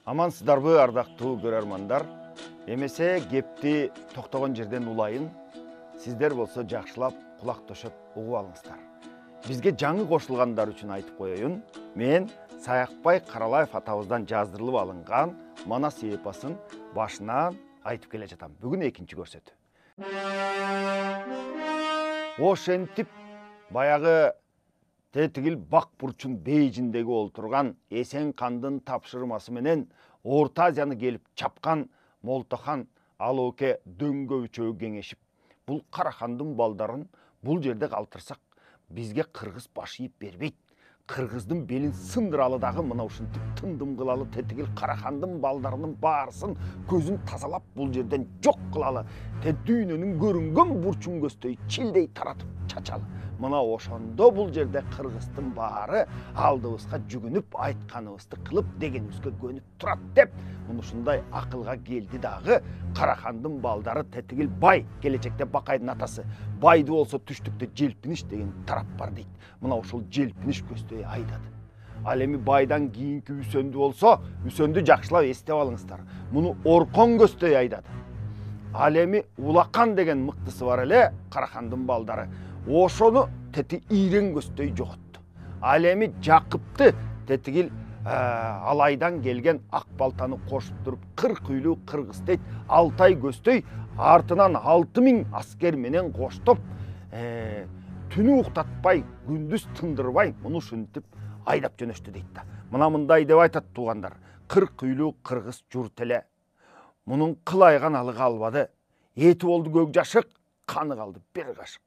Амансыздарбы, ардактуу көрөрмандар. Эмесе кепти токтогон жерден улайын. Сиздер болсо жакшылап кулак төшөп угуп алыңыздар. Бизге жаңы кошулгандар үчүн айтып коеюн. Мен Саякбай Каралаев атабыздан жаздырылып алынган Манас эпосун башынан айтып келе жатам. Бүгүн экинчи көрсөтүү. Ошентип баягы тетигил бак бурчун бейжиндеги олтурган Эсен кандын тапшырмасы менен Орта Азияны келип чапкан Молтохан Алооке дөңгө үчөө кеңешип, бул Карахандын балдарын бул жерде калтырсак, бизге кыргыз баш ийип бербейт. Кыргыздын белин сындыралы дагы мына ушинтип тындым кылалы, тетигил Карахандын балдарынын баарысын көзүн тазалап бул жерден жок кылалы. Дүйнөнүн көрүнгөн бурчун көздөй чилдей таратып чачалы. Мына ошондо бул жерде кыргыздын баары алдыбызга жүгүнүп, айтканыбызды кылып, дегенибизге көнүп турат деп, ушундай акылга келди дагы. Карахандын балдары тетигил Бай, келечекте Бакайдын атасы. Байды болсо түштүктө Желпиниш деген тарап бар дейт. Мына ошол Желпиниш көздөй айдады. Ал эми Байдан кийинки Үсөндү болсо, Үсөндү жакшылап эстеп алыңыздар. Муну Оркон көздөй айдады. Ал эми Улакан деген мыктысы бар эле, Карахандын балдары. Ошону тети Ийрен көздөй жоготту. Ал эми Жакыпты тетигил Алайдан келген ак балтаны кошуп туруп 40 үйлүү кыргыз дейт, Алтай көздөй артынан 6000 аскер менен коштоп, түнү уктатпай, күндүз тындырбай, муну ушинтип айдап жөнөштү дейт да. Мына мындай деп айтат туугандар: 40 үйлүү кыргыз журт эле. Мунун кылайган алы калбады. Эти болду көк жашык, каны калды бир кашык.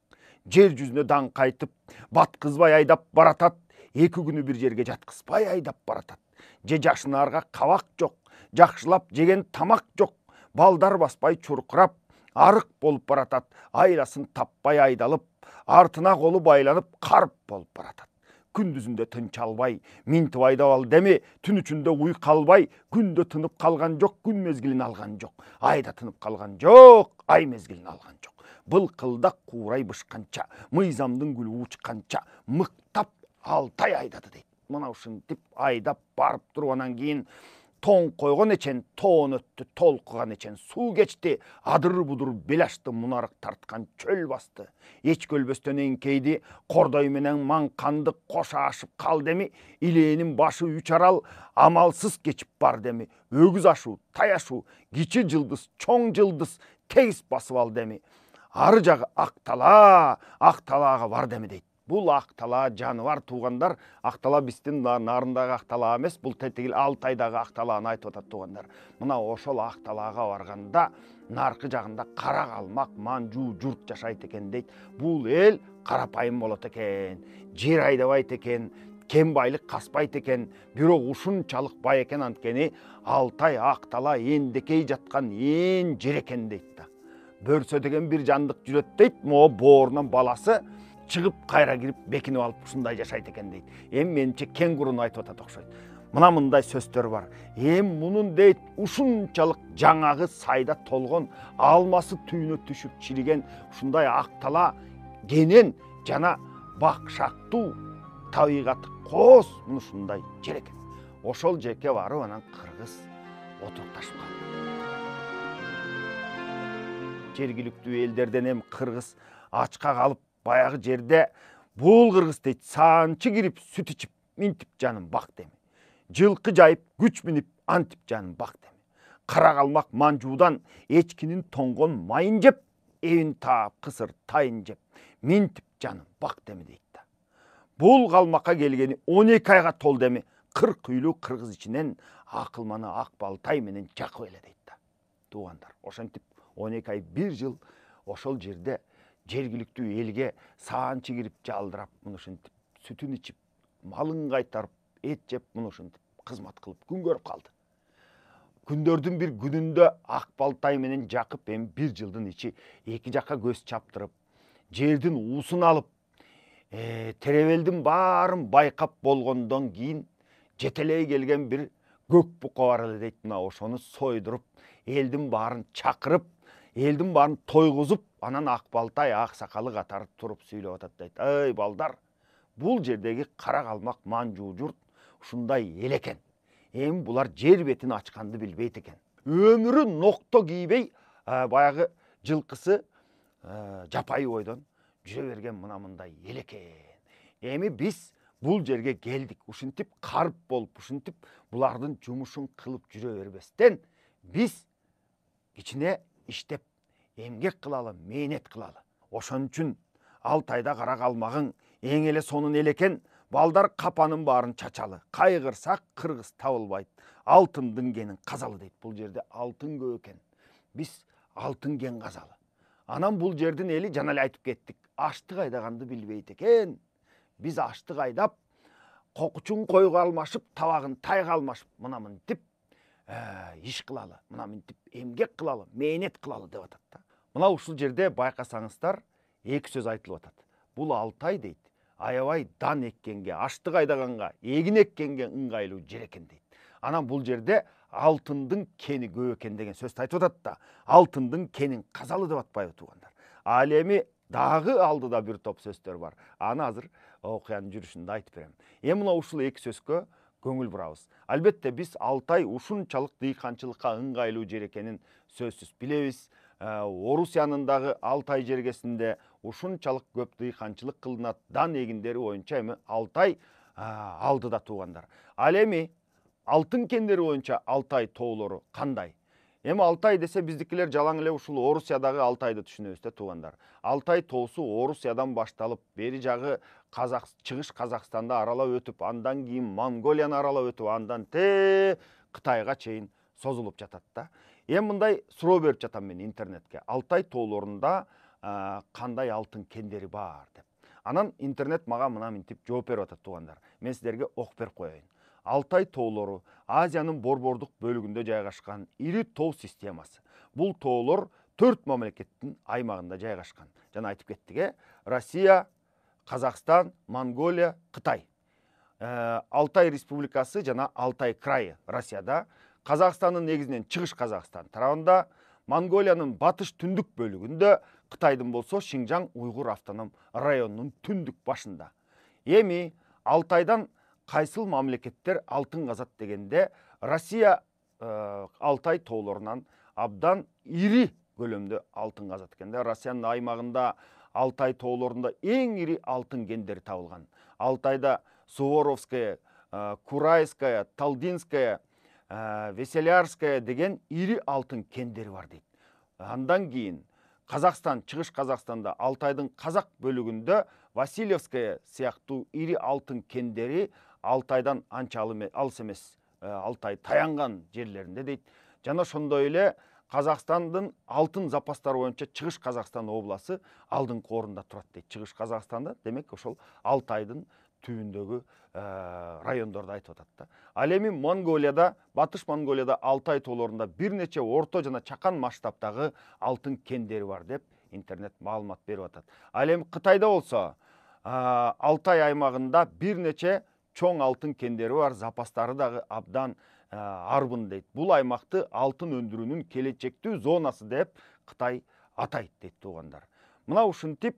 Жер жүзүнө даң кайтып, баткызбай айдап баратат, 2 күнү бир жерге жаткызбай айдап баратат. Же жашынарга кабак жок, жакшылап жеген тамак жок, балдар баспай чуркурап, арык болуп баратат, айласын таппай айдалып, артына колу байланып, карып болуп баратат. Күндүзүндө тынч албай, минтип айдап ал деми, түн ичинде уйку албай, күндө тынып калган жок, күн мезгилин алган жок, айда тынып калган жок, ай мезгилин алган жок. Былкылдак куурай бышканча, мыйзамдын гүлү учканча, мыктап Алтай айдады дейт. Мына ушинтип айдап барып туруп, анан кийин тоң койгон эчен тоон өттү, толкуган эчен суу кечти, адыр-будур бел ашты, мунарык тарткан чөл басты. Эч көлбөстөн эңкейди, кордой менен маңканды коша ашып кал деми, илээнин башы 3 арал амалсыз кечип бар деми, өгүз ашуу, тай ашуу, кичи жылдыз, чоң жылдыз тегиз басып ал деми, ары жагы Акталаага бар деми дейт. Бул Акталаа жаныбар туугандар, Акталаа биздин нарындагы Акталаа эмес, бул тетигил Алтайдагы Акталааны айтып атат туугандар. Мына ошол Акталаага барганда наркы жагында кара калмак манжуу журт жашайт экен дейт. Бул эл карапайым болот экен, жер айдабайт экен, кен байлык каспайт экен, бирок ушунчалык бай экен, анткени Алтай Акталаа эндекей жаткан ээн жер экен дейт да. Бөрсө деген бир жандык жүрөт дейт, могу боорунан баласы чыгып кайра кирип бекинип алып ушундай жашайт экен дейт. Эми менимче кенгуруну айтып атат окшойт. Мына мындай сөздөр бар. Мунун дейт ушунчалык жаңагы сайда толгон, алмасы түйүнө түшүп чириген ушундай Акталаа кенен жана бакшактуу, табигаты кооз ушундай жер экен. Ошол жерге барып анан кыргыз отурукташып калды. Жергиликтүү элдерден эми кыргыз ачка калып, баягы жерде бул кыргыз дейт саанчы кирип сүт ичип, минтип жанын бак деми. Жылкы жайып, күч минип, антип жанын бак деми. Кара калмак манжуудан эчкинин тоңгон майын жеп, эбин таап, кысыр тайын жеп, минтип жанын бак деми дейт да. Бул калмакка келгени 12 айга тол деми, 40 үйлүү кыргыз ичинен акылманы Акбалтай менен Жакып эле дейт да. Туугандар, ошентип 12 ай, 1 жыл ошол жерде жергиликтүү элге саанчы кирип жалдырап, муну ушинтип сүтүн ичип, малын кайтарып, эт жеп, муну ушинтип кызмат кылып күн көрүп калды. Күндөрдүн бир күнүндө Акбалтай менен Жакып эми 1 жылдын ичи эки жакка көз чаптырып, жердин уусун алып, теребелдин баарын байкап болгондон кийин жетелей келген бир көк бука бар эле дейт. Мына ошону сойдуруп, элдин баарын чакырып, элдин баарын тойгузуп, анан Акбалтай аксакалы катары туруп сүйлөп атат дейт. Ай балдар, бул жердеги кара калмак манжуу журт ушундай эл экен. эми булар жер бетин ачканды билбейт экен. Өмүрү нокто кийбей баягы жылкысы жапайы бойдон жүрө берген мына мындай эл экен. Эми биз бул жерге келдик. Ушинтип карып болуп, ушинтип булардын жумушун кылып жүрө бербестен биз кичине иштеп эмгек кылалы, мээнет кылалы. Ошон үчүн Алтайда кара калмагың, эң эле сонун эл экен. Балдар капанын баарын чачалы. Кайгырсак кыргыз табылбайт. Алтындын кенин казалы дейт. Бул жерде алтын көп экен. Биз алтын кен казалы. Анан бул жердин эли жана эле айтып кеттик. Аштык айдаганды билбейт экен. Биз аштык айдап, кокучун койго алмашып, табагын тайга алмашып, мына мынтип иш кылалы, мына мынтип эмгек кылалы, мээнет кылалы деп атат да. Мына ушул жерде байкасаңыздар, эки сөз айтылып атат. Бул Алтай дейт. Аябай дан эккенге, аштык айдаганга, эгин эккенге ыңгайлуу жер экен дейт. Анан бул жерде алтындын кени көп экен деген сөздү айтып атат да. Алтындын кенин казалы деп атпайбы туугандар. Ал эми дагы алдыда бир топ сөздөр бар. Аны азыр окуянын жүрүшүндө айтып берем. Эми мына ушул эки сөзгө көңүл бурабыз. Албетте биз Алтай ушунчалык дыйканчылыкка ыңгайлуу жер экенин сөзсүз билебиз. Орусиянын дагы Алтай жергесинде ушунчалык көп дыйканчылык кылынат. Дан эгиндери боюнча эми Алтай алдыда туугандар. Ал эми алтын кендери боюнча Алтай тоолору кандай? Эми Алтай десе биздикилер жалаң эле ушул Орусиядагы Алтайды түшүнөбүз да туугандар. Алтай тоосу Орусиядан башталып, бери жагы чыгыш Казакстанда аралап өтүп, андан кийин Монголияны аралап өтүп, андан Кытайга чейин созулуп жатат да. Эми мындай суроо берип жатам мен интернетке. Алтай тоолорунда кандай алтын кендери бар деп. Анан интернет мага мына мынтип жооп берип атат туугандар. Мен сиздерге окуп берип коеюн. Алтай тоолору Азиянын борбордук бөлүгүндө жайгашкан ири тоо системасы. Бул тоолор 4 мамлекеттин аймагында жайгашкан. Жана айтып кеттик, Россия, Казакстан, Монголия, Кытай. Алтай республикасы жана Алтай крайы Россияда, Казакстандын негизинен чыгыш Казакстан тарабында, Монголиянын батыш түндүк бөлүгүндө, Кытайдын болсо Шинжаң уйгур автоном районунун түндүк башында. Эми Алтайдан кайсыл мамлекеттер алтын казат дегенде, Россия Алтай тоолорунан абдан ири көлөмдө алтын казат экен. Россиянын аймагында Алтай тоолорунда эң ири алтын кендери табылган. Алтайда Суворовская, Курайская, Талдинская, Веселярская деген ири алтын кендери бар дейт. Андан кийин Казакстан, чыгыш Казакстанда Алтайдын казак бөлүгүндө Васильевская сыяктуу ири алтын кендери Алтайдан анча алыс эмес, Алтай таянган жерлеринде дейт. Жана ошондой эле Казакстандын алтын запастары боюнча чыгыш Казакстан обласы алдыңкы орунда турат дейт. Чыгыш Казакстанда, демек ошол Алтайдын түбүндөгү райондорду айтып атат да. Ал эми Монголияда, батыш Монголияда Алтай тоолорунда бир нече орто жана чакан масштабтагы алтын кендери бар деп интернет маалымат берип атат. Ал эми Кытайда болсо Алтай аймагында бир нече чоң алтын кендери бар, запастары дагы абдан арбын дейт. Бул аймакты алтын өндүрүүнүн келечектүү зонасы деп Кытай атайт дейт туугандар. Мына ушинтип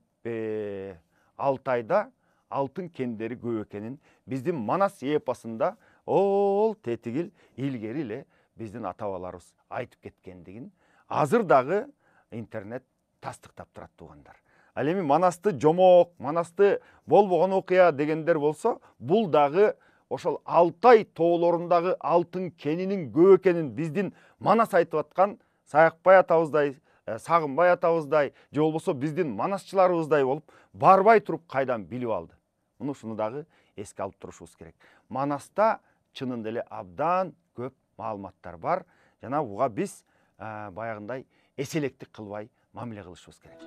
Алтайда алтын кендери көп экенин биздин Манас эпосунда ол тетигил илгери эле биздин ата бабаларыбыз айтып кеткендигин азыр дагы интернет тастыктап турат туугандар. Ал эми Манасты жомок, Манасты болбогон окуя дегендер болсо, бул дагы ошол Алтай тоолорундагы алтын кенинин көп экенин биздин Манас айтып аткан Саякбай атабыздай, Сагынбай атабыздай, же болбосо биздин манасчыларыбыздай болуп барбай туруп кайдан билип алды. Муну ушуну дагы эске алып турушубуз керек. Манаста чынында эле абдан көп маалыматтар бар. Жана буга биз баягындай эселектик кылбай мамиле кылышыбыз керек.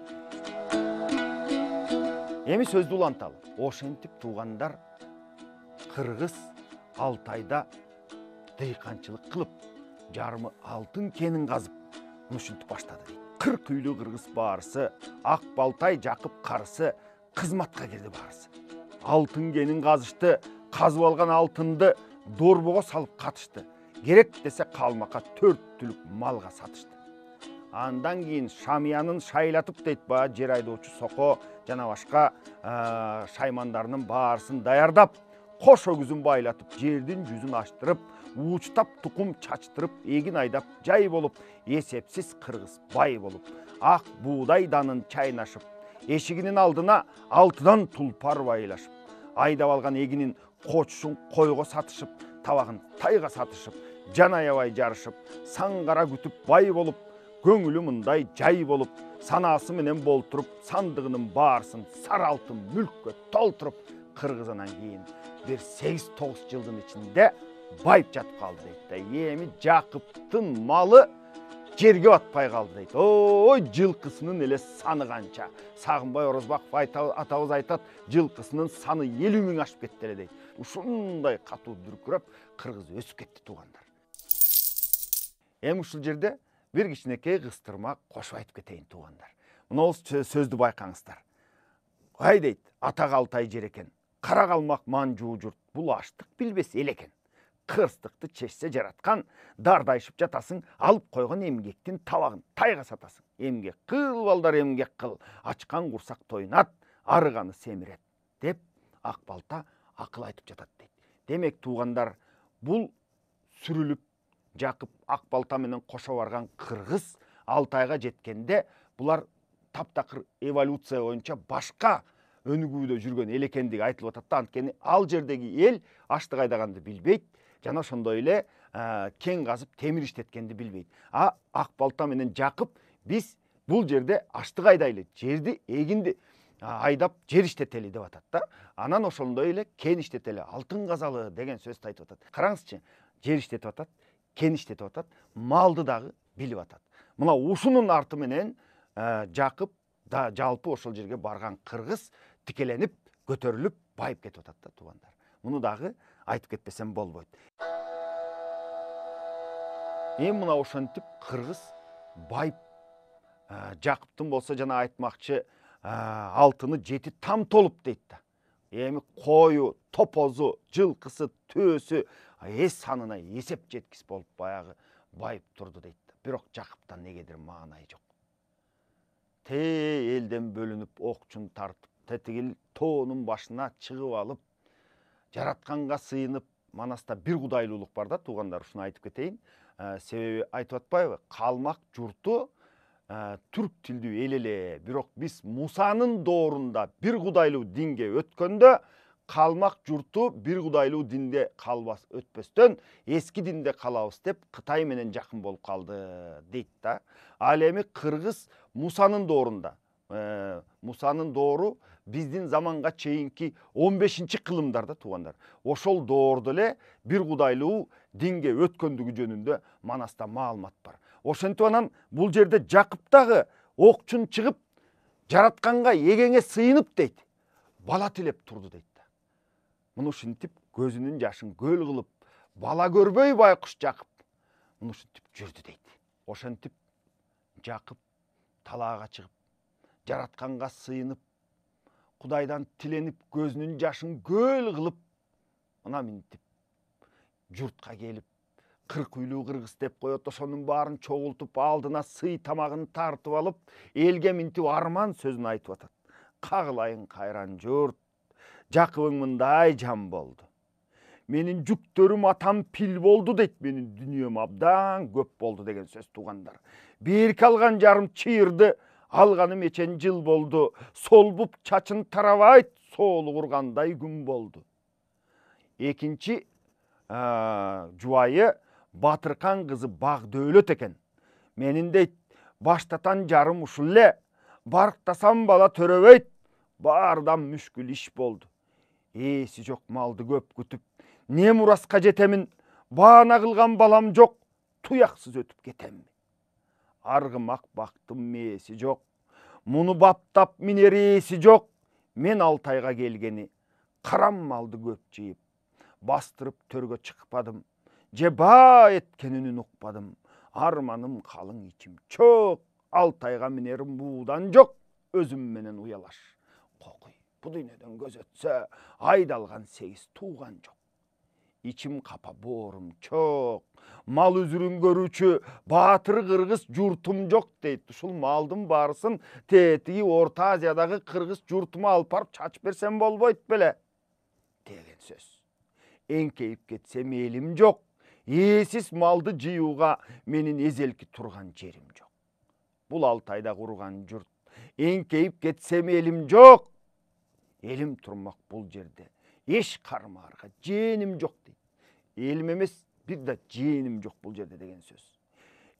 Эми сөздү уланталы. Ошентип туугандар кыргыз Алтайда дыйканчылык кылып, жарымы алтын кенин казып, ушинтип баштады дейт. 40 үйлүү кыргыз баарысы, Ак Балтай Жакып карысы кызматка кирди баарысы. Алтын кенин казышты, казып алган алтынды дорбого салып катышты. Керек десе калмакка 4 түлүк малга сатышты. Андан кийин шамиянын шайлатып дейт ба, жер айдоочу Сoko жана башка шаймандарынын баарысын даярдап, кош өгүзүн байлатып, жердин жүзүн аштырып, uучтап тукум чачтырып, эгин айдап жай болуп, эсепсиз кыргыз бай болуп, ак буğday данын чайнашып, эшигинин алдына алтыдан тулпар байлашып, айдап алган эгинин кочушун койго сатышып, табагын тайга сатышып, жан аябай жарышып, саңгара күтүп бай болуп, көңүлү мындай жай болуп, санасы менен болтуруп, сандыгынын баарысын сары алтын мүлккө толтуруп, кыргызынан кийин бир 8-9 жылдын ичинде байып жатып калды дейт да. Эми Жакыптын малы жерге батпай калды дейт. Ой, жылкысынын эле саны канча. Сагынбай Орозбаков атабыз айтат, жылкысынын саны 50 000 ашып кетти эле дейт. Ушундай катуу дүркүрөп кыргыз өсүп кетти туугандар. Эми ушул жерде бир кичинекей кыстырма кошуп айтып кетейин туугандар. Мына сөздү байкаңыздар. Ай дейт, атак Алтай жер экен, кара калмак манжуу журт, бул аштык билбес эл экен. Кырстыкты чечсе жараткан, дардайшып жатасың, алып койгон эмгектин табагын тайга сатасың. Эмгек кыл балдар, эмгек кыл, ачкан курсак тойнат, арыганы семирет, деп Ак балта акыл айтып жатат дейт. Демек туугандар, бул сүрүлүп Жакып Ак балта менен кошо барган кыргыз Алтайга жеткенде, булар таптакыр эволюция боюнча башка өнүгүүдө жүргөн эл экендиги айтылып атат да. Анткени ал жердеги эл аштык айдаганды билбейт, жана ошондой эле кен казып темир иштеткенди билбейт. Ак балта менен Жакып биз бул жерде аштык айдайлы, жерди эгинди айдап жер иштетели деп атат да. Анан ошондой эле кен иштетели, алтын казалы деген сөздү айтып атат. Караңызчы, жер иштетип атат, кен иштетип атат, малды дагы билип атат. Мына ушунун арты менен Жакып да жалпы ошол жерге барган кыргыз тикеленип, көтөрүлүп, байып кетип атат да туугандар. Муну дагы айтып кетпесем болбойт. Эми мына ошентип кыргыз байып, Жакыптын болсо жана айтмакчы алтыны 7 там толуп дейт да. Эми кою, топозу, жылкысы, төөсү эс санына эсеп жеткис болуп баягы байып турду дейт да. Бирок Жакыптан негедир маанай жок. Элден бөлүнүп окчун тартып, тетигил тоонун башына чыгып алып, жаратканга сыйынып, Манаста бир кудайлуулук бар да туугандар, ушуну айтып кетейин. Себеби айтып атпайбы, калмак журту түрк тилдүү эл эле, бирок биз Мусанын доорунда бир кудайлуу динге өткөндө, калмак журту бир кудайлуу динде калбас өтпөстөн эски динде калабыз деп Кытай менен жакын болуп калды дейт да. Ал эми кыргыз Мусанын доорунда. Мусанын доору биздин заманга чейинки 15-кылымдарда туугандар. Ошол доордо эле бир кудайлуу динге өткөндүгү жөнүндө Манаста маалымат бар. Ошентип анан бул жерде Жакып дагы окчун чыгып, жаратканга эгеңе сыйынып дейт, бала тилеп турду дейт да. Муну ушинтип көзүнүн жашын көл кылып, бала көрбөй байкуш Жакып муну ушинтип жүрдү дейт. Ошентип Жакып талаага чыгып, жаратканга сыйынып, Кудайдан тиленип, көзүнүн жашын көл кылып, мына минтип журтка келип, 40 үйлүү кыргыз деп коет, ошонун баарын чогултуп, алдына сый тамагын тартып алып, элге минтип арман сөзүн айтып атат. Кагылайын кайран журт, Жакыбың мындай жан болду. Менин жүктөрүм атам пил болду дейт, менин дүнүйөм абдан көп болду деген сөз туугандар. Берки алган жарым чыйырды, алганым эчен жыл болду. Солбуп чачын тарабайт, соолу кургандай күн болду. Экинчи жубайы Батыркан кызы Баг Дөөлөт экен. Менин дейт, баштатан жарым ушул эле, барктасам бала төрөбөйт, баардан мүшкүл иш болду. Эси жок малды көп күтүп, не мураска жетемин, баана кылган балам жок, туяксыз өтүп кетемми? Аргымак бактым мээси жок, муну баптап минер эси жок. Мен Алтайга келгени, карам малды көп жыйып, бастырып төргө чыкпадым, же баа эткенин укпадым. Арманым калың ичим чок, Алтайга минерим буудан жок, өзүм менен уялаш кокуй. Бу дүйнөдөн көз өтсө, айдалган 8 тууган жок. İçim kapa boğurum çok. Mal üzürün görüçü batır kırgız jurtum жоқ deydi. Ушул малдын барысын тетиги Орта Азиядагы кыргыз журтума алып барып чачып берсем болбойт беле деген сөз. Эңкейип кетсем элим жок. ээсиз малды жыюуга менин эзелки турган жерим жок. Бул Алтайда курган журт эңкейип кетсем элим жок. Элим турмак бул жерде. Эч кармаарга жээним жок дейт. Элим эмес, бир да жээним жок бул жерде деген сөз.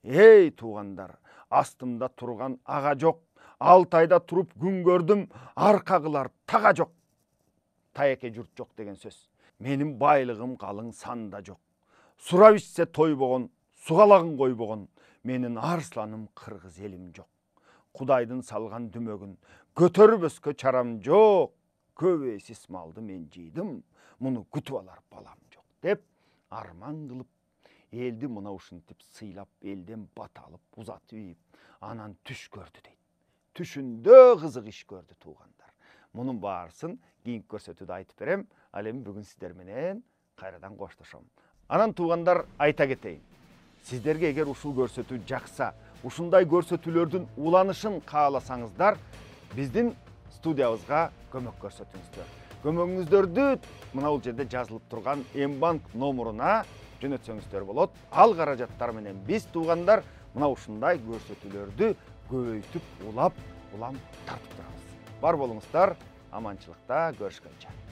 Эй туугандар, астымда турган ага жок. Алтайда туруп күн көрдүм, арка кылар тага жок. Таяке журт жок деген сөз. Менин байлыгым калың санда жок. Сурап ичсе тойбогон, сугалагын койбогон, менин арсланым кыргыз элим жок. Кудайдын салган дүмөгүн көтөрбөскө чарам жок. Көп ээсиз малды мен жыйдым, муну күтүп алар балам жок деп арман кылып, элди мына ушинтип сыйлап, элден бат алып, узатып ийип, анан түш көрдү дейт. Түшүндө кызык иш көрдү туугандар. Мунун баарысын кийинки көрсөтүүдө айтып берем. Ал эми бүгүн сиздер менен кайрадан коштошом. Анан туугандар, айта кетейин. Сиздерге эгер ушул көрсөтүү жакса, ушундай көрсөтүүлөрдүн уланышын кааласаңыздар, биздин студиябызга көмөк көрсөтүңүздөр. Көмөгүңүздөрдү мына бул жерде жазылып турган М-банк номуруна жөнөтсөңүздөр болот. Ал каражаттар менен биз туугандар мына ушундай көрсөтүүлөрдү көбөйтүп улам тартып турабыз. Бар болуңуздар, аманчылыкта, көрүшкөнчө.